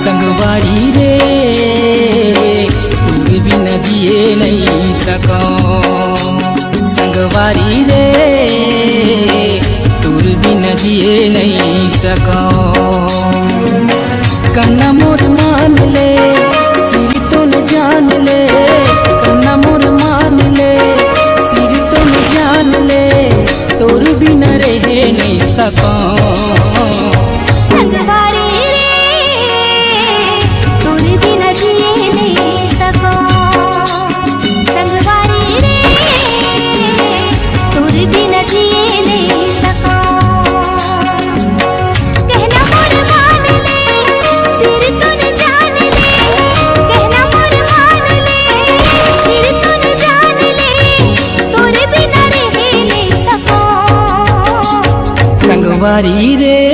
संगवारी रे तोर बिन जिए नहीं सको। संगवारी रे तोर बिन जिए नहीं सको। कन्ना मोर मान ले सिर तो न जान ले। कन्ना मोर मान ले सिर तो न जान ले। तोर बिन रह नहीं सको। संगवारी रे